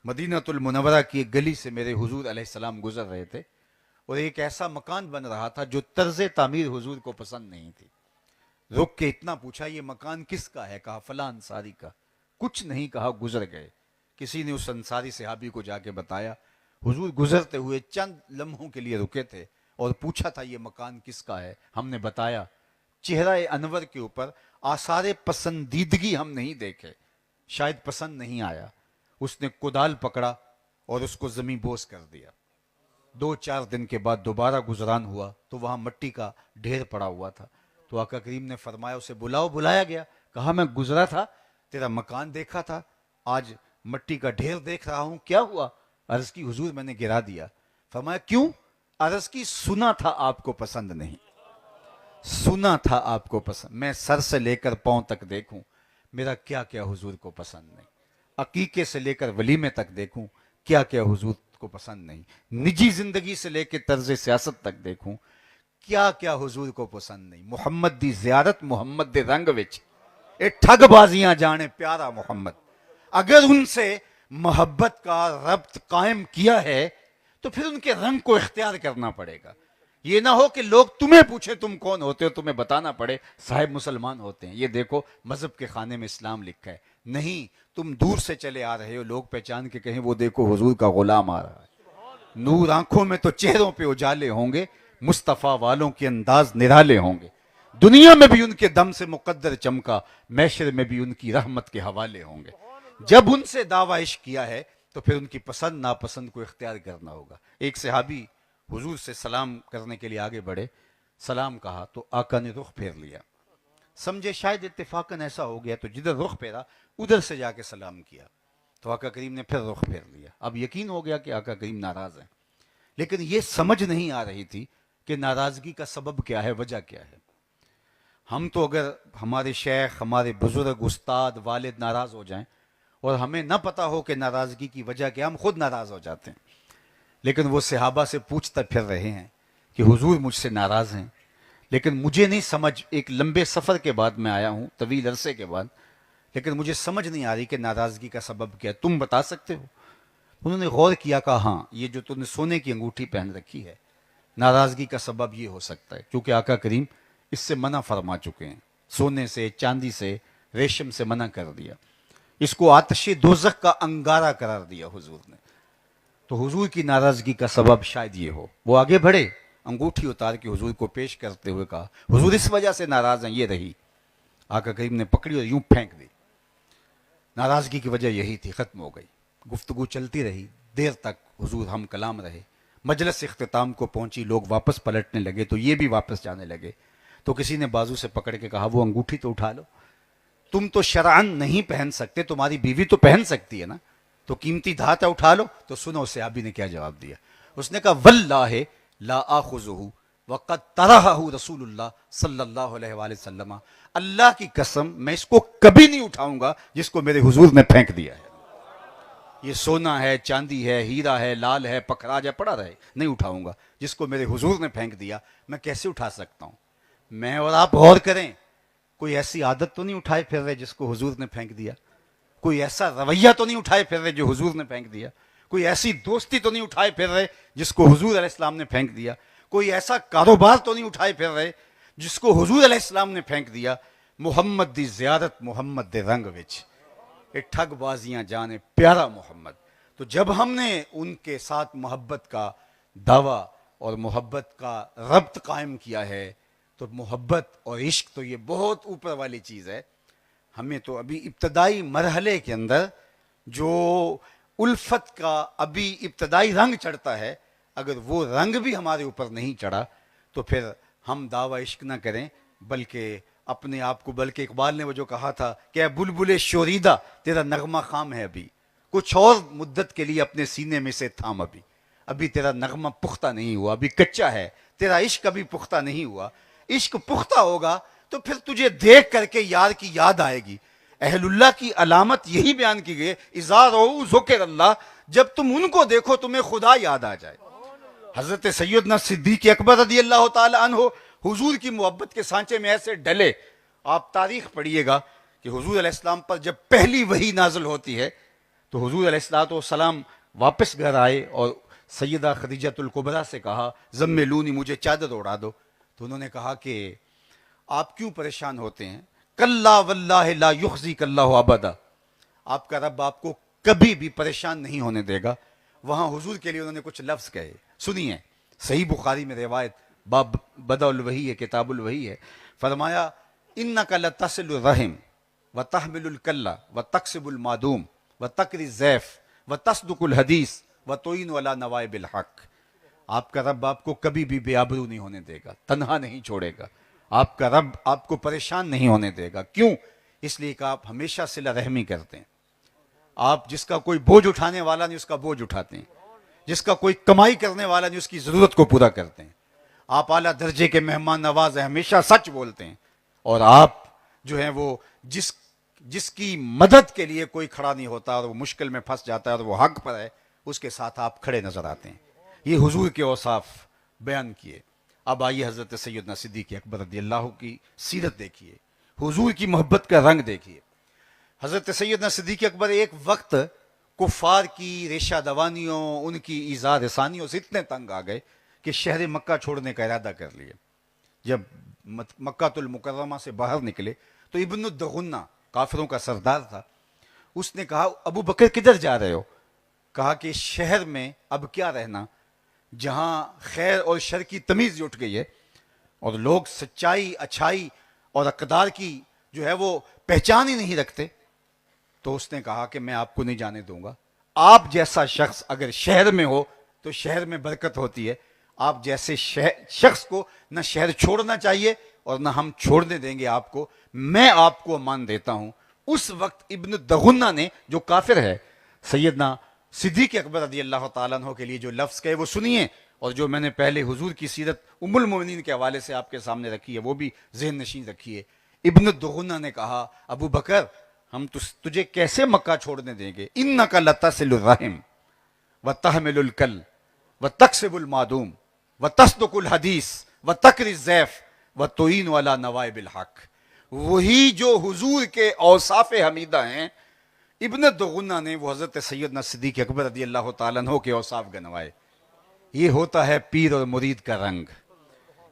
مدینہ المنورہ کی ایک گلی سے میرے حضور علیہ السلام گزر رہے تھے اور ایک ایسا مکان بن رہا تھا جو طرز تعمیر حضور کو پسند نہیں تھی. رک کے اتنا پوچھا یہ مکان کس کا ہے؟ کہا فلاں انصاری کا. کچھ نہیں کہا, گزر گئے. کسی نے اس انصاری صحابی کو جا کے بتایا. حضور گزرتے ہوئے چند لمحوں کے لیے رکے تھے اور پوچھا تھا یہ مکان کس کا ہے. ہم نے بتایا. چہرہ انور کے اوپر آثار پسندیدگی ہم نہیں دیکھے, شاید پسند نہیں آیا. اس نے کدال پکڑا اور اس کو زمین بوس کر دیا. 2-4 دن کے بعد دوبارہ گزران ہوا تو وہاں مٹی کا ڈھیر پڑا ہوا تھا. تو آقا کریم نے فرمایا اسے بلاؤ. بلایا گیا. کہا میں گزرا تھا, تیرا مکان دیکھا تھا, آج مٹی کا ڈھیر دیکھ رہا ہوں, کیا ہوا؟ عرض کی حضور میں نے گرا دیا. فرمایا کیوں؟ عرض کی سنا تھا آپ کو پسند نہیں, سنا تھا آپ کو پسند. میں سر سے لے کر پاؤں تک دیکھوں میرا کیا کیا حضور کو پسند نہیں. عقیقے سے لے کر ولیمے تک دیکھوں کیا کیا حضور کو پسند نہیں. نجی زندگی سے لے کے طرز سیاست تک دیکھوں کیا کیا حضور کو پسند نہیں. محمد دی زیارت محمد دے رنگ وچ اے ٹھگ بازیاں جانے پیارا محمد. اگر ان سے محبت کا ربط قائم کیا ہے تو پھر ان کے رنگ کو اختیار کرنا پڑے گا. یہ نہ ہو کہ لوگ تمہیں پوچھیں تم کون ہوتے ہو, تمہیں بتانا پڑے صاحب مسلمان ہوتے ہیں. یہ دیکھو مذہب کے خانے میں اسلام لکھا ہے. نہیں, تم دور سے چلے آ رہے ہو, لوگ پہچان کے کہیں وہ دیکھو حضور کا غلام آ رہا ہے. نور آنکھوں میں تو چہروں پہ اجالے ہوں گے, مصطفیٰ والوں کے انداز نرالے ہوں گے. دنیا میں بھی ان کے دم سے مقدر چمکا, محشر میں بھی ان کی رحمت کے حوالے ہوں گے. جب ان سے دعویٰ عشق کیا ہے تو پھر ان کی پسند ناپسند کو اختیار کرنا ہوگا. ایک صحابی حضور سے سلام کرنے کے لیے آگے بڑھے, سلام کہا تو آقا نے رخ پھیر لیا. سمجھے شاید اتفاقاً ایسا ہو گیا تو جدھر رخ پھیرا ادھر سے جا کے سلام کیا. تو آقا کریم نے پھر رخ پھیر لیا. اب یقین ہو گیا کہ آقا کریم ناراض ہیں, لیکن یہ سمجھ نہیں آ رہی تھی کہ ناراضگی کا سبب کیا ہے, وجہ کیا ہے. ہم تو اگر ہمارے شیخ, ہمارے بزرگ, استاد, والد ناراض ہو جائیں اور ہمیں نہ پتا ہو کہ ناراضگی کی وجہ کیا, ہم خود ناراض ہو جاتے ہیں. لیکن وہ صحابہ سے پوچھتا پھر رہے ہیں کہ حضور مجھ سے ناراض ہیں, لیکن مجھے نہیں سمجھ. ایک لمبے سفر کے بعد میں آیا ہوں, طویل عرصے کے بعد, لیکن مجھے سمجھ نہیں آ رہی کہ ناراضگی کا سبب کیا ہے, تم بتا سکتے ہو؟ انہوں نے غور کیا, کہا ہاں یہ جو تم نے سونے کی انگوٹھی پہن رکھی ہے, ناراضگی کا سبب یہ ہو سکتا ہے کیونکہ آقا کریم اس سے منع فرما چکے ہیں. سونے سے, چاندی سے, ریشم سے منع کر دیا. اس کو آتش دوزخ کا انگارہ قرار دیا حضور نے. تو حضور کی ناراضگی کا سبب شاید یہ ہو. وہ آگے بڑھے, انگوٹھی اتار کے حضور کو پیش کرتے ہوئے کہا حضور اس وجہ سے ناراض ہیں, یہ رہی. آقا کریم نے پکڑی اور یوں پھینک دی. ناراضگی کی وجہ یہی تھی, ختم ہو گئی. گفتگو چلتی رہی دیر تک, حضور ہم کلام رہے. مجلس اختتام کو پہنچی, لوگ واپس پلٹنے لگے تو یہ بھی واپس جانے لگے. تو کسی نے بازو سے پکڑ کے کہا وہ انگوٹھی تو اٹھا لو, تم تو شرعن نہیں پہن سکتے, تمہاری بیوی تو پہن سکتی ہے نا, تو قیمتی دھات ہے اٹھا لو. تو سنو صحابی نے کیا جواب دیا. اس نے کہا واللہ لا آخذہ وقد طرحہ رسول اللہ صلی اللہ علیہ وآلہ وسلم, اللہ کی قسم میں اس کو کبھی نہیں اٹھاؤں گا جس کو میرے حضور نے پھینک دیا ہے. یہ سونا ہے, چاندی ہے, ہیرا ہے, لال ہے, پکھراج ہے, پڑا رہے, نہیں اٹھاؤں گا. جس کو میرے حضور نے پھینک دیا میں کیسے اٹھا سکتا ہوں؟ میں اور آپ غور کریں, کوئی ایسی عادت تو نہیں اٹھائے پھر رہے جس کو حضور نے پھینک دیا. کوئی ایسا رویہ تو نہیں اٹھائے پھر رہے جو حضور نے پھینک دیا. کوئی ایسی دوستی تو نہیں اٹھائے پھر رہے جس کو حضور علیہ السلام نے پھینک دیا. کوئی ایسا کاروبار تو نہیں اٹھائے پھر رہے جس کو حضور علیہ السلام نے پھینک دیا. محمد دی زیارت محمد دے رنگ وچ اے ٹھگ بازیاں جانے پیارا محمد. تو جب ہم نے ان کے ساتھ محبت کا دعویٰ اور محبت کا ربط قائم کیا ہے تو محبت اور عشق تو یہ بہت اوپر والی چیز ہے. ہمیں تو ابھی ابتدائی مرحلے کے اندر جو الفت کا ابھی ابتدائی رنگ چڑھتا ہے, اگر وہ رنگ بھی ہمارے اوپر نہیں چڑھا تو پھر ہم دعویٰ عشق نہ کریں, بلکہ اپنے آپ کو, بلکہ اقبال نے وہ جو کہا تھا کہ اے بلبل شوریدہ تیرا نغمہ خام ہے ابھی, کچھ اور مدت کے لیے اپنے سینے میں سے تھام, ابھی تیرا نغمہ پختہ نہیں ہوا, ابھی کچا ہے, تیرا عشق ابھی پختہ نہیں ہوا. عشق پختہ ہوگا تو پھر تجھے دیکھ کر کے یار کی یاد آئے گی. اہل اللہ کی علامت یہی بیان کی گئی, اذا رؤوا ذکر اللہ, جب تم ان کو دیکھو تمہیں خدا یاد آ جائے. حضرت سیدنا صدیق اکبر رضی اللہ تعالی عنہ حضور کی محبت کے سانچے میں ایسے ڈلے. آپ تاریخ پڑھیے گا کہ حضور علیہ السلام پر جب پہلی وحی نازل ہوتی ہے تو حضور علیہ الصلوۃ والسلام واپس گھر آئے اور سیدہ خدیجۃ الکبریٰ سے کہا زملونی، مجھے چادر اڑا دو. تو انہوں نے کہا کہ آپ کیوں پریشان ہوتے ہیں؟ کلا واللہ لا یخزیک اللہ ابدا، آپ کا رب آپ کو کبھی بھی پریشان نہیں ہونے دے گا. وہاں حضور کے لیے انہوں نے کچھ لفظ کہے، سنیے. صحیح بخاری میں روایت، باب بدء الوحی ہے، کتاب الوحی ہے. فرمایا انک لتصل الرحم وتحمل الکلہ وتکسب المعدوم وتقری الضیف وتصدق الحدیث وتعین علی نوائب الحق. آپ کا رب آپ کو کبھی بھی بے آبرو نہیں ہونے دے گا، تنہا نہیں چھوڑے گا. آپ کا رب آپ کو پریشان نہیں ہونے دے گا. کیوں؟ اس لیے کہ آپ ہمیشہ صلہ رحمی کرتے ہیں. آپ جس کا کوئی بوجھ اٹھانے والا نہیں اس کا بوجھ اٹھاتے ہیں، جس کا کوئی کمائی کرنے والا نہیں اس کی ضرورت کو پورا کرتے ہیں. آپ اعلیٰ درجے کے مہمان نواز ہیں، ہمیشہ سچ بولتے ہیں. اور آپ جو ہیں وہ جس کی مدد کے لیے کوئی کھڑا نہیں ہوتا اور وہ مشکل میں پھنس جاتا ہے اور وہ حق پر ہے، اس کے ساتھ آپ کھڑے نظر آتے ہیں. یہ حضور کے اوصاف بیان کیے. اب آئیے حضرت سیدنا صدیق اکبر رضی اللہ کی سیرت دیکھیے، حضور کی محبت کا رنگ دیکھیے. حضرت سیدنا صدیق اکبر ایک وقت کفار کی ریشہ دوانیوں، ان کی ایذا رسانیوں سے اتنے تنگ آ گئے کہ شہر مکہ چھوڑنے کا ارادہ کر لیے. جب مکہ المکرمہ سے باہر نکلے تو ابن الدغنہ کافروں کا سردار تھا، اس نے کہا ابو بکر کدھر جا رہے ہو؟ کہا کہ شہر میں اب کیا رہنا جہاں خیر اور شر کی تمیز اٹھ گئی ہے اور لوگ سچائی، اچھائی اور اقدار کی جو ہے وہ پہچان ہی نہیں رکھتے. تو اس نے کہا کہ میں آپ کو نہیں جانے دوں گا. آپ جیسا شخص اگر شہر میں ہو تو شہر میں برکت ہوتی ہے. آپ جیسے شخص کو نہ شہر چھوڑنا چاہیے اور نہ ہم چھوڑنے دیں گے آپ کو. میں آپ کو امان دیتا ہوں. اس وقت ابن الدغنہ نے، جو کافر ہے، سیدنا صدیق اکبر رضی اللہ تعالیٰ عنہ کے لیے جو لفظ کہے وہ سنیے، اور جو میں نے پہلے حضور کی سیرت ام المؤمنین کے حوالے سے آپ کے سامنے رکھی ہے وہ بھی ذہن نشین رکھیے. ابن الدغنہ نے کہا ابو بکر ہم تجھے کیسے مکہ چھوڑنے دیں گے؟ انک لتصل الرحم وتحمل الکل وتکسب المعدوم وتصدق الحدیث وتقری الضیف وتعین علی نوائب الحق. وہی جو حضور کے اوصاف حمیدہ ہیں، ابن الدغنہ نے وہ حضرت سیدنا صدیق اکبر رضی اللہ تعالیٰ عنہ کے اوصاف گنوائے. یہ ہوتا ہے پیر اور مرید کا رنگ،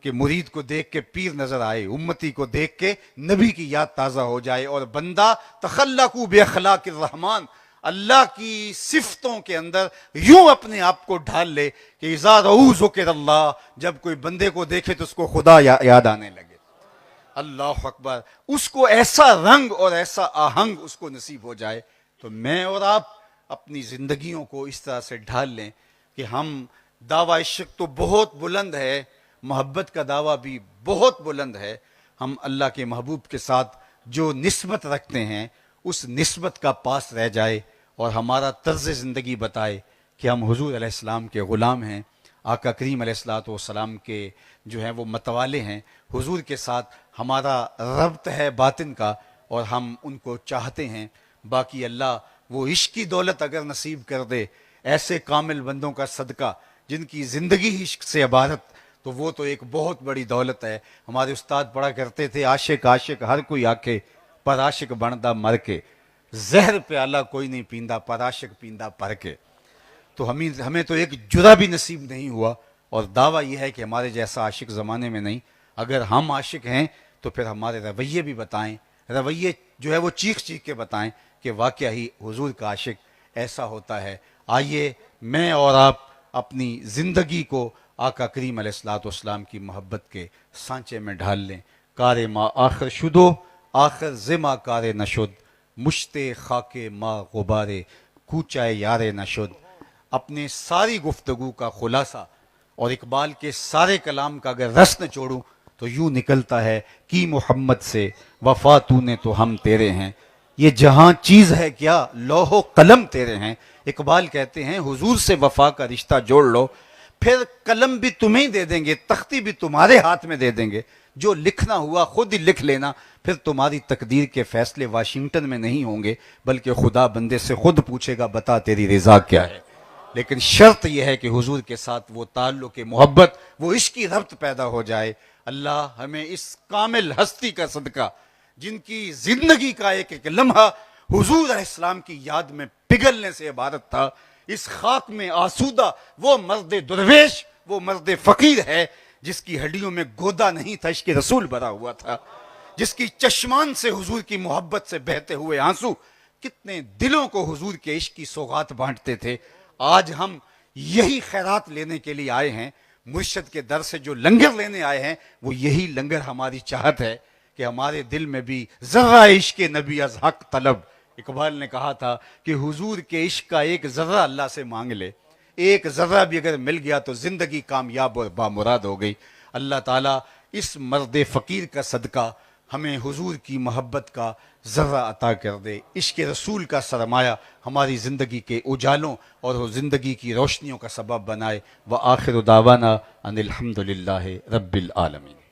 کہ مرید کو دیکھ کے پیر نظر آئے، امتی کو دیکھ کے نبی کی یاد تازہ ہو جائے، اور بندہ تخلقوا باخلاق الرحمن، اللہ کی صفتوں کے اندر یوں اپنے آپ کو ڈھال لے کہ اذا رؤوا ذکر اللہ، جب کوئی بندے کو دیکھے تو اس کو خدا یاد آنے لگے. اللہ اکبر. اس کو ایسا رنگ اور ایسا آہنگ اس کو نصیب ہو جائے. تو میں اور آپ اپنی زندگیوں کو اس طرح سے ڈھال لیں کہ ہم دعویٰ عشق تو بہت بلند ہے، محبت کا دعویٰ بھی بہت بلند ہے. ہم اللہ کے محبوب کے ساتھ جو نسبت رکھتے ہیں اس نسبت کا پاس رہ جائے اور ہمارا طرز زندگی بتائے کہ ہم حضور علیہ السلام کے غلام ہیں، آقا کریم علیہ الصلوۃ والسلام کے جو ہیں وہ متوالے ہیں. حضور کے ساتھ ہمارا ربط ہے باطن کا اور ہم ان کو چاہتے ہیں. باقی اللہ وہ عشق کی دولت اگر نصیب کر دے، ایسے کامل بندوں کا صدقہ جن کی زندگی ہی عشق سے عبارت، تو وہ تو ایک بہت بڑی دولت ہے. ہمارے استاد پڑھا کرتے تھے عاشق عاشق ہر کوئی آکھے، پر عاشق بندا مر کے، زہر پیالہ کوئی نہیں پیندا پر عاشق پیندا پر کے. تو ہمیں تو ایک جرعہ بھی نصیب نہیں ہوا، اور دعویٰ یہ ہے کہ ہمارے جیسا عاشق زمانے میں نہیں. اگر ہم عاشق ہیں تو پھر ہمارے رویے بھی بتائیں، رویے جو ہے وہ چیخ چیخ کے بتائیں کہ واقعہ ہی حضور کا عاشق ایسا ہوتا ہے. آئیے میں اور آپ اپنی زندگی کو آقا کریم علیہ الصلوۃ والسلام کی محبت کے سانچے میں ڈھال لیں. کار ما آخر شدو آخر زما کار نشد، مشت خاک ما غبارے کوچائے یار نشد. اپنے ساری گفتگو کا خلاصہ اور اقبال کے سارے کلام کا اگر رس نچوڑوں تو یوں نکلتا ہے کہ محمد سے وفا تو نے تو ہم تیرے ہیں. یہ جہاں چیز ہے کیا لوح و قلم تیرے ہیں. اقبال کہتے ہیں حضور سے وفا کا رشتہ جوڑ لو، پھر قلم بھی تمہیں دے دیں گے، تختی بھی تمہارے ہاتھ میں دے دیں گے. جو لکھنا ہوا خود ہی لکھ لینا، پھر تمہاری تقدیر کے فیصلے واشنگٹن میں نہیں ہوں گے بلکہ خدا بندے سے خود پوچھے گا بتا تیری رضا کیا ہے. لیکن شرط یہ ہے کہ حضور کے ساتھ وہ تعلق محبت، وہ عشقی ربط پیدا ہو جائے. اللہ ہمیں اس کامل ہستی کا صدقہ، جن کی زندگی کا ایک ایک لمحہ حضور علیہ السلام کی یاد میں پگھلنے سے عبارت تھا۔ اس خاک میں آسودہ وہ مرد درویش، وہ مرد فقیر ہے جس کی ہڈیوں میں گودا نہیں تھا، عشق رسول بھرا ہوا تھا، جس کی چشمان سے حضور کی محبت سے بہتے ہوئے آنسو کتنے دلوں کو حضور کے عشق کی سوغات بانٹتے تھے۔ آج ہم یہی خیرات لینے کے لیے آئے ہیں، مرشد کے در سے جو لنگر لینے آئے ہیں، وہ یہی لنگر ہماری چاہت ہے کہ ہمارے دل میں بھی ذرہ عشق نبی از حق طلب۔ اقبال نے کہا تھا کہ حضور کے عشق کا ایک ذرہ اللہ سے مانگ لے، ایک ذرہ بھی اگر مل گیا تو زندگی کامیاب اور بامراد ہو گئی۔ اللہ تعالیٰ اس مرد فقیر کا صدقہ ہمیں حضور کی محبت کا ذرہ عطا کر دے، عشق رسول کا سرمایہ ہماری زندگی کے اجالوں اور وہ زندگی کی روشنیوں کا سبب بنائے۔ وآخر دعوانا ان الحمد للہ رب العالمین۔